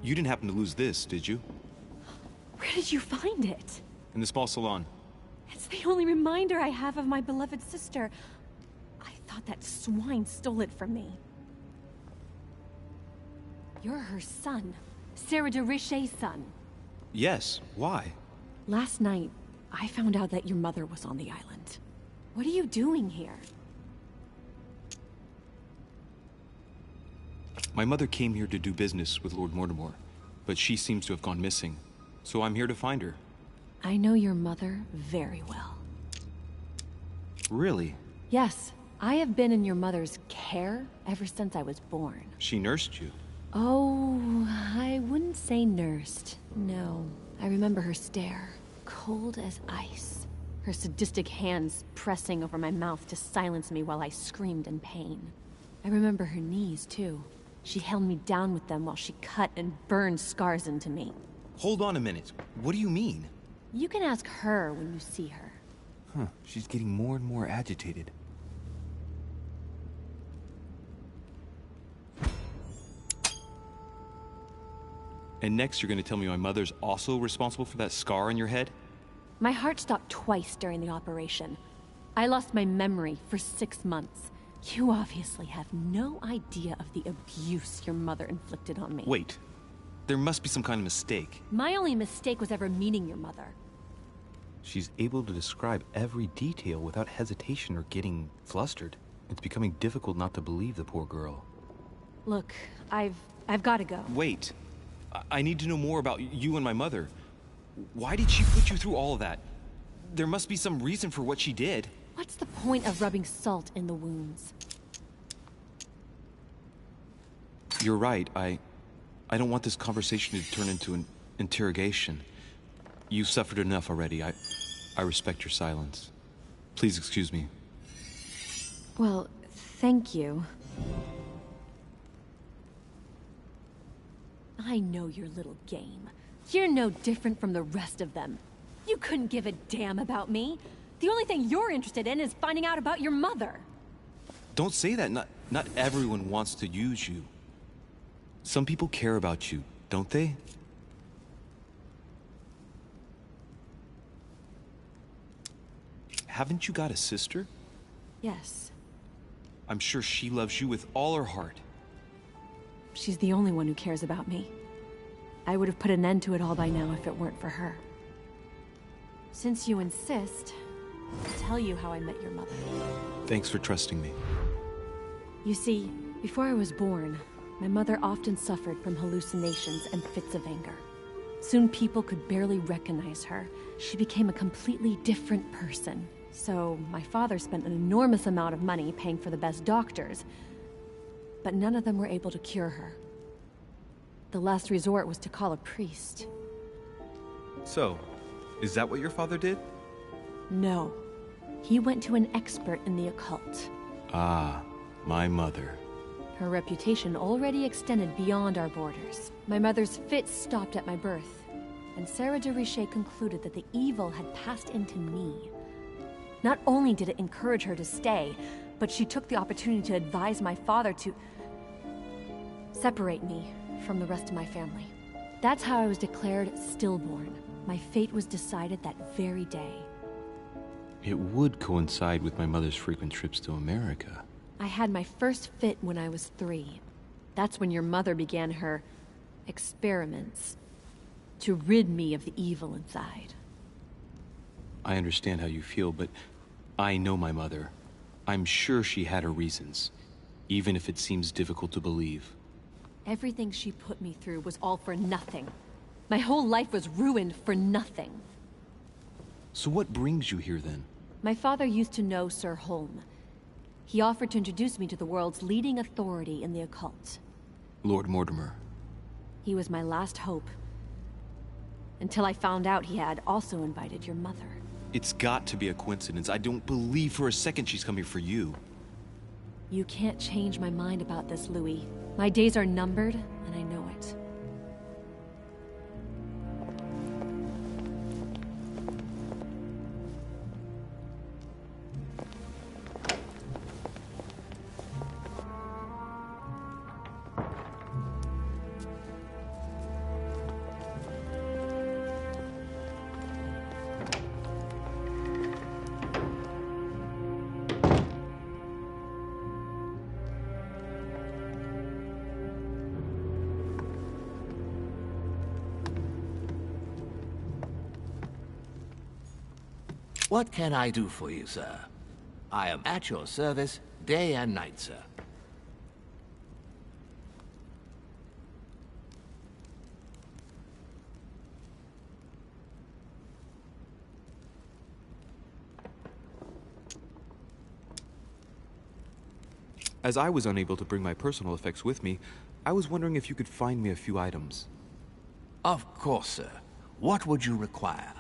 You didn't happen to lose this, did you? Where did you find it? In the small salon. It's the only reminder I have of my beloved sister. I thought that swine stole it from me. You're her son. Sarah de Richet's son. Yes, why? Last night, I found out that your mother was on the island. What are you doing here? My mother came here to do business with Lord Mortimer, but she seems to have gone missing. So I'm here to find her. I know your mother very well. Really? Yes, I have been in your mother's care ever since I was born. She nursed you? Oh, I wouldn't say nursed. No, I remember her stare, cold as ice. Her sadistic hands pressing over my mouth to silence me while I screamed in pain. I remember her knees, too. She held me down with them while she cut and burned scars into me. Hold on a minute. What do you mean? You can ask her when you see her. Huh, she's getting more and more agitated. And next you're gonna tell me my mother's also responsible for that scar on your head? My heart stopped twice during the operation. I lost my memory for 6 months. You obviously have no idea of the abuse your mother inflicted on me. Wait. There must be some kind of mistake. My only mistake was ever meeting your mother. She's able to describe every detail without hesitation or getting flustered. It's becoming difficult not to believe the poor girl. Look, I've got to go. Wait. I need to know more about you and my mother. Why did she put you through all of that? There must be some reason for what she did. What's the point of rubbing salt in the wounds? You're right. I don't want this conversation to turn into an interrogation. You've suffered enough already. I respect your silence. Please excuse me. Well, thank you. I know your little game. You're no different from the rest of them. You couldn't give a damn about me. The only thing you're interested in is finding out about your mother. Don't say that. Not everyone wants to use you. Some people care about you, don't they? Haven't you got a sister? Yes. I'm sure she loves you with all her heart. She's the only one who cares about me. I would have put an end to it all by now if it weren't for her. Since you insist, I'll tell you how I met your mother. Thanks for trusting me. You see, before I was born, my mother often suffered from hallucinations and fits of anger. Soon people could barely recognize her. She became a completely different person. So my father spent an enormous amount of money paying for the best doctors, but none of them were able to cure her. The last resort was to call a priest. So, is that what your father did? No. He went to an expert in the occult. Ah, my mother. Her reputation already extended beyond our borders. My mother's fits stopped at my birth, and Sarah de Richet concluded that the evil had passed into me. Not only did it encourage her to stay, but she took the opportunity to advise my father to separate me from the rest of my family. That's how I was declared stillborn. My fate was decided that very day. It would coincide with my mother's frequent trips to America. I had my first fit when I was 3. That's when your mother began her experiments to rid me of the evil inside. I understand how you feel, but I know my mother. I'm sure she had her reasons, even if it seems difficult to believe. Everything she put me through was all for nothing. My whole life was ruined for nothing. So what brings you here then? My father used to know Sir Holm. He offered to introduce me to the world's leading authority in the occult. Lord Mortimer. He was my last hope. Until I found out he had also invited your mother. It's got to be a coincidence. I don't believe for a second she's coming for you. You can't change my mind about this, Louis. My days are numbered, and I know it. What can I do for you, sir? I am at your service day and night, sir. As I was unable to bring my personal effects with me, I was wondering if you could find me a few items. Of course, sir. What would you require?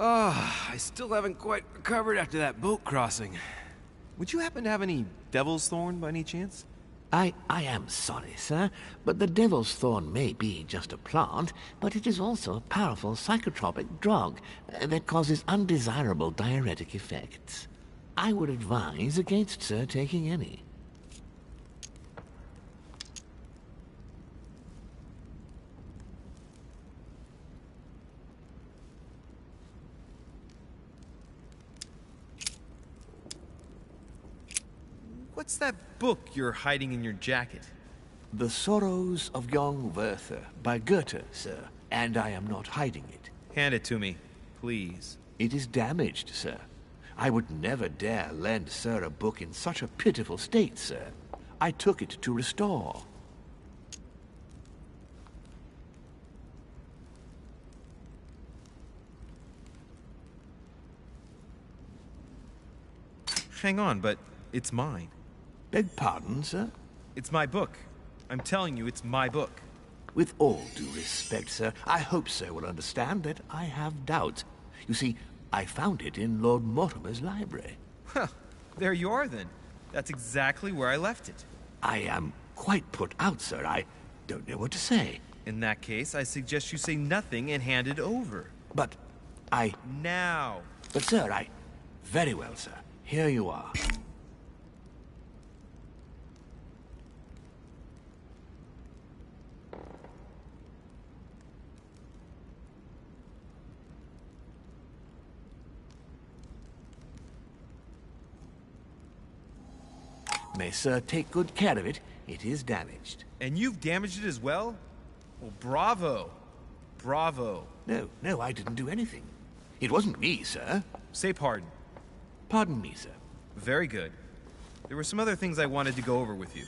I still haven't quite recovered after that boat crossing. Would you happen to have any Devil's Thorn by any chance? I am sorry, sir, but the Devil's Thorn may be just a plant, but it is also a powerful psychotropic drug that causes undesirable diuretic effects. I would advise against, sir, taking any. What's that book you're hiding in your jacket? The Sorrows of Young Werther by Goethe, sir, and I am not hiding it. Hand it to me, please. It is damaged, sir. I would never dare lend sir a book in such a pitiful state, sir. I took it to restore. Hang on, but it's mine. Beg pardon, sir? It's my book. I'm telling you, it's my book. With all due respect, sir, I hope sir will understand that I have doubts. You see, I found it in Lord Mortimer's library. Huh. There you are, then. That's exactly where I left it. I am quite put out, sir. I don't know what to say. In that case, I suggest you say nothing and hand it over. But I... Now! But, sir, I... Very well, sir. Here you are. May sir take good care of it. It is damaged. And you've damaged it as well? Well, bravo. Bravo. No, I didn't do anything. It wasn't me, sir. Say pardon. Pardon me, sir. Very good. There were some other things I wanted to go over with you.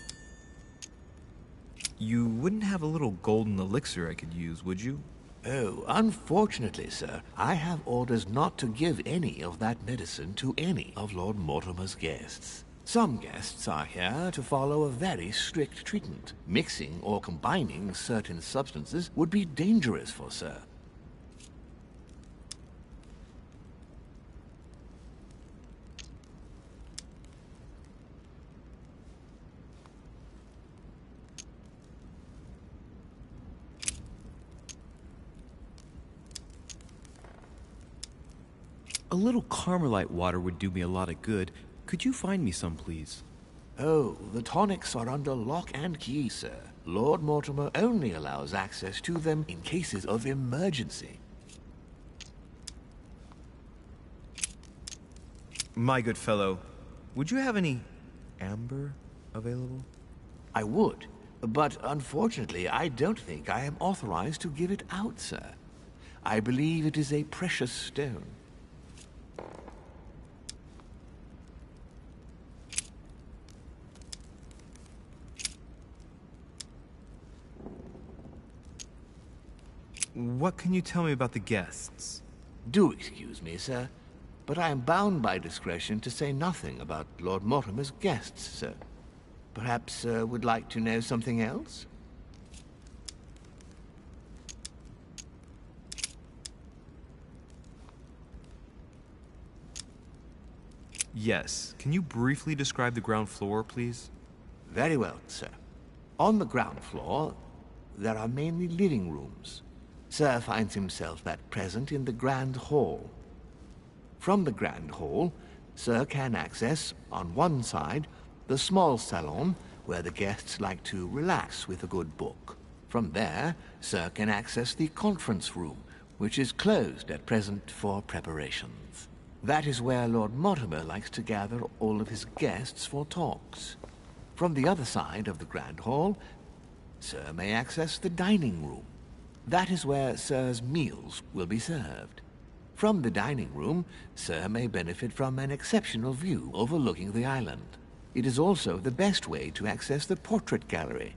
You wouldn't have a little golden elixir I could use, would you? Oh, unfortunately, sir, I have orders not to give any of that medicine to any of Lord Mortimer's guests. Some guests are here to follow a very strict treatment. Mixing or combining certain substances would be dangerous for sir. A little Carmelite water would do me a lot of good. Could you find me some, please? Oh, the tonics are under lock and key, sir. Lord Mortimer only allows access to them in cases of emergency. My good fellow, would you have any amber available? I would, but unfortunately I don't think I am authorized to give it out, sir. I believe it is a precious stone. What can you tell me about the guests? Do excuse me, sir, but I am bound by discretion to say nothing about Lord Mortimer's guests, sir. Perhaps sir would like to know something else? Yes. Can you briefly describe the ground floor, please? Very well, sir. On the ground floor, there are mainly living rooms. Sir finds himself at present in the Grand Hall. From the Grand Hall, Sir can access, on one side, the small salon, where the guests like to relax with a good book. From there, Sir can access the conference room, which is closed at present for preparations. That is where Lord Mortimer likes to gather all of his guests for talks. From the other side of the Grand Hall, Sir may access the dining room. That is where Sir's meals will be served. From the dining room, Sir may benefit from an exceptional view overlooking the island. It is also the best way to access the portrait gallery,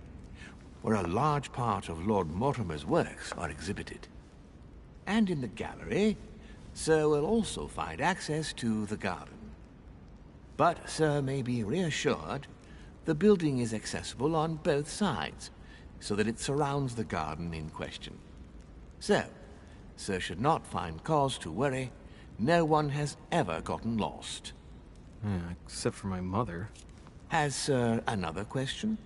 where a large part of Lord Mortimer's works are exhibited. And in the gallery, Sir will also find access to the garden. But Sir may be reassured the building is accessible on both sides, so that it surrounds the garden in question. So, Sir should not find cause to worry. No one has ever gotten lost. Except for my mother. Has Sir another question?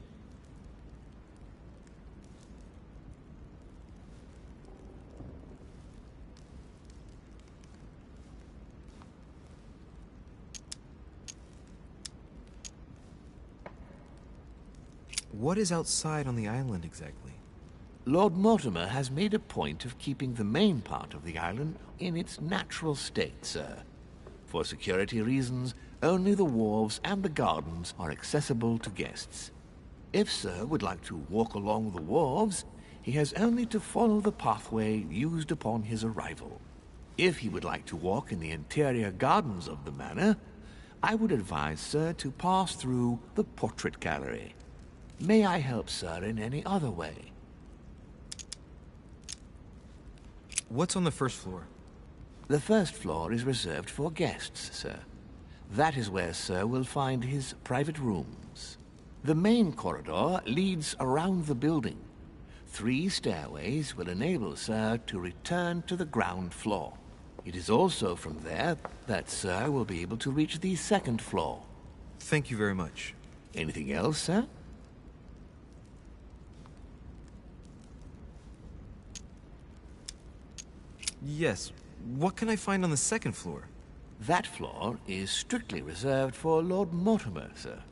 What is outside on the island exactly? Lord Mortimer has made a point of keeping the main part of the island in its natural state, sir. For security reasons, only the wharves and the gardens are accessible to guests. If Sir would like to walk along the wharves, he has only to follow the pathway used upon his arrival. If he would like to walk in the interior gardens of the manor, I would advise Sir to pass through the portrait gallery. May I help Sir in any other way? What's on the first floor? The first floor is reserved for guests, sir. That is where Sir will find his private rooms. The main corridor leads around the building. 3 stairways will enable Sir to return to the ground floor. It is also from there that Sir will be able to reach the second floor. Thank you very much. Anything else, sir? Yes. What can I find on the second floor? That floor is strictly reserved for Lord Mortimer, sir.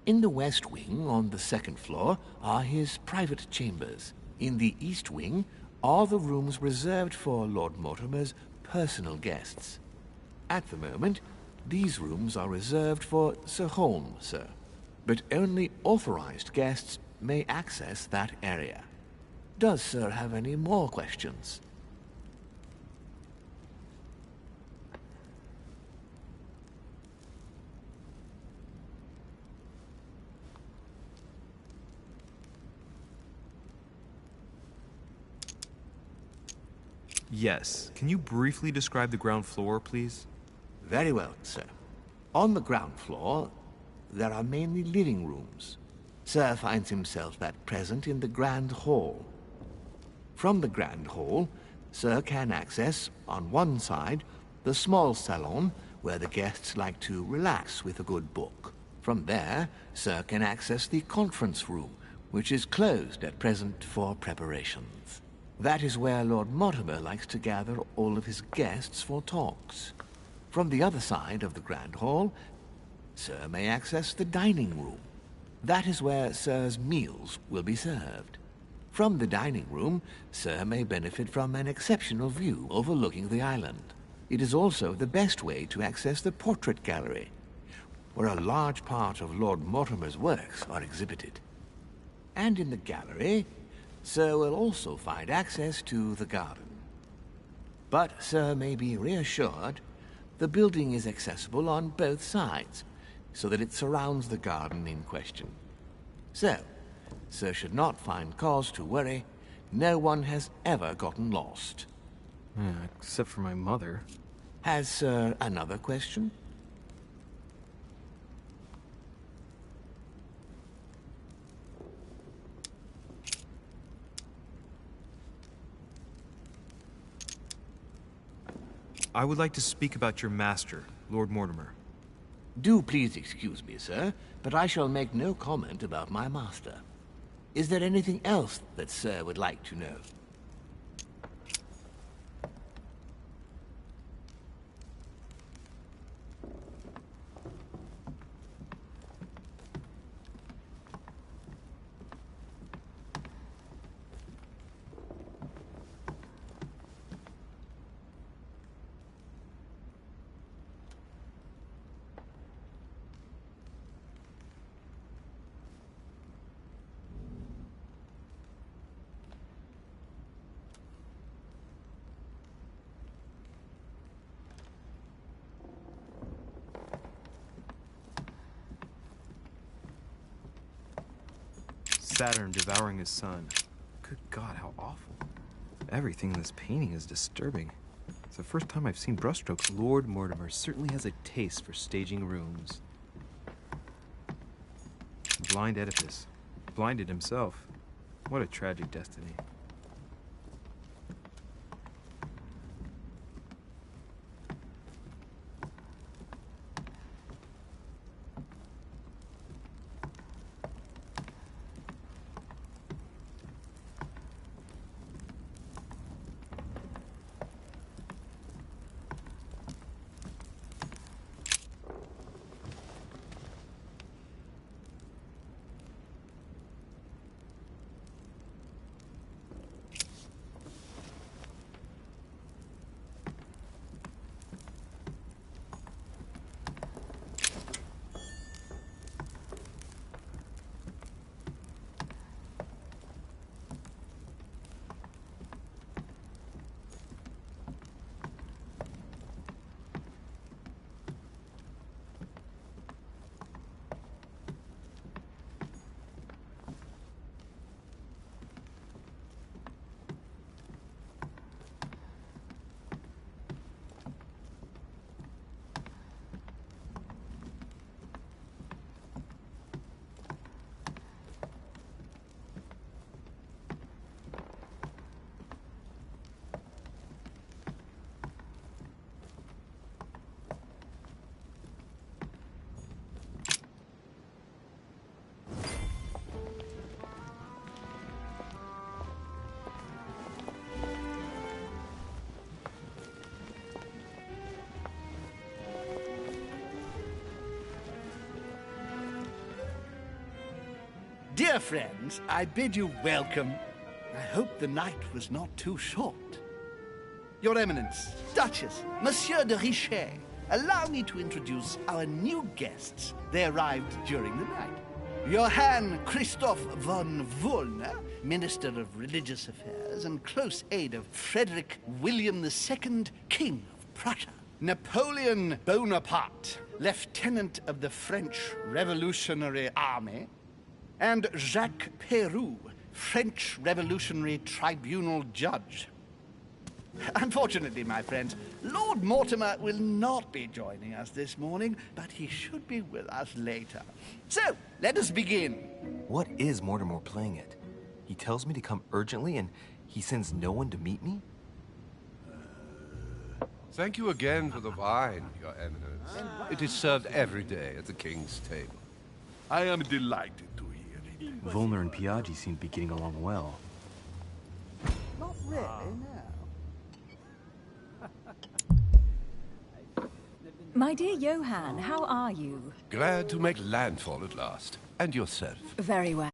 In the west wing, on the second floor, are his private chambers. In the east wing are the rooms reserved for Lord Mortimer's personal guests. At the moment, these rooms are reserved for Sir Holmes, sir. But only authorized guests may access that area. Does Sir have any more questions? Yes. Can you briefly describe the ground floor, please? Very well, sir. On the ground floor, there are mainly living rooms. Sir finds himself at present in the Grand Hall. From the Grand Hall, Sir can access, on one side, the small salon, where the guests like to relax with a good book. From there, Sir can access the conference room, which is closed at present for preparations. That is where Lord Mortimer likes to gather all of his guests for talks. From the other side of the Grand Hall, Sir may access the dining room. That is where Sir's meals will be served. From the dining room, Sir may benefit from an exceptional view overlooking the island. It is also the best way to access the portrait gallery, where a large part of Lord Mortimer's works are exhibited. And in the gallery, Sir will also find access to the garden. But Sir may be reassured the building is accessible on both sides, so that it surrounds the garden in question. So, Sir should not find cause to worry. No one has ever gotten lost. Except for my mother. Has Sir another question? I would like to speak about your master, Lord Mortimer. Do please excuse me, sir, but I shall make no comment about my master. Is there anything else that Sir would like to know? Saturn devouring his sun. Good God, how awful. Everything in this painting is disturbing. It's the first time I've seen brushstrokes. Lord Mortimer certainly has a taste for staging rooms. Blind Oedipus. Blinded himself. What a tragic destiny. Dear friends, I bid you welcome. I hope the night was not too short. Your Eminence, Duchess, Monsieur de Richet, allow me to introduce our new guests. They arrived during the night. Johann Christoph von Wollner, Minister of Religious Affairs and close aide of Frederick William II, King of Prussia. Napoleon Bonaparte, Lieutenant of the French Revolutionary Army. And Jacques Peroux, French Revolutionary Tribunal Judge. Unfortunately, my friends, Lord Mortimer will not be joining us this morning, but he should be with us later. So, let us begin. What is Mortimer playing at? He tells me to come urgently and he sends no one to meet me? Thank you again for the wine, Your Eminence. It is served every day at the king's table. I am delighted to hear it. Volner and Piaggi seem to be getting along well. Not really, no. My dear Johann, how are you? Glad to make landfall at last. And yourself. Very well.